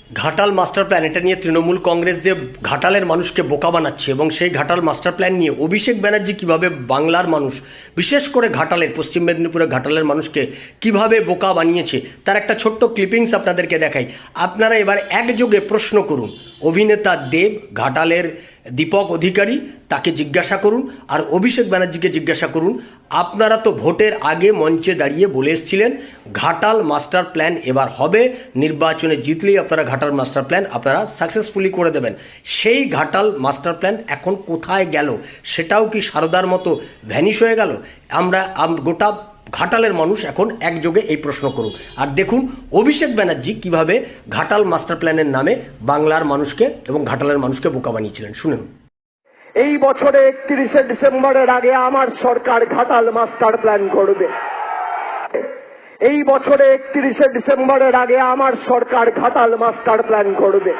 Ghatal master plan, এটা নিয়ে তৃণমূল কংগ্রেস যে ঘাটালের মানুষকে বোকা বানাচ্ছে এবং সেই ঘাটাল মাস্টার প্ল্যান নিয়ে অভিষেক ব্যানার্জি কিভাবে বাংলার মানুষ, বিশেষ করে ঘাটালের, পশ্চিম মেদিনীপুরের ঘাটালের মানুষকে কিভাবে বোকা বানিয়েছে তার একটা ছোট্ট ক্লিপিংস আপনাদেরকে দেখাই। আপনারা এবার একযোগে প্রশ্ন করুন, অভিনেতা দেব, ঘাটালের দীপক অধিকারী, তাকে জিজ্ঞাসা করুন, আর অভিষেক ব্যানার্জিকে জিজ্ঞাসা করুন। আপনারা তো ভোটের আগে মঞ্চে দাঁড়িয়ে বলে এসেছিলেন ঘাটাল মাস্টার প্ল্যান এবার হবে, নির্বাচনে জিতলেই আপনারা ঘাটাল মাস্টার প্ল্যান আপনারা সাকসেসফুলি করে দেবেন। সেই ঘাটাল মাস্টার প্ল্যান এখন কোথায় গেল? সেটাও কি সারদার মতো ভ্যানিশ হয়ে গেল? আমরা গোটা ঘাটালের মানুষ এখন একযোগে এই প্রশ্ন করুন, আর দেখুন অভিষেক ব্যানার্জি কিভাবে ঘাটাল মাস্টার প্ল্যানের নামে বাংলার মানুষকে এবং ঘাটালের মানুষকে বোকা বানিয়েছিলেন। শুনুন। এই বছরে 31শে ডিসেম্বরের আগে আমার সরকার ঘাটাল মাস্টার প্ল্যান করবে। এই বছরে 31শে ডিসেম্বরের আগে আমার সরকার ঘাটাল মাস্টার প্ল্যান করবে।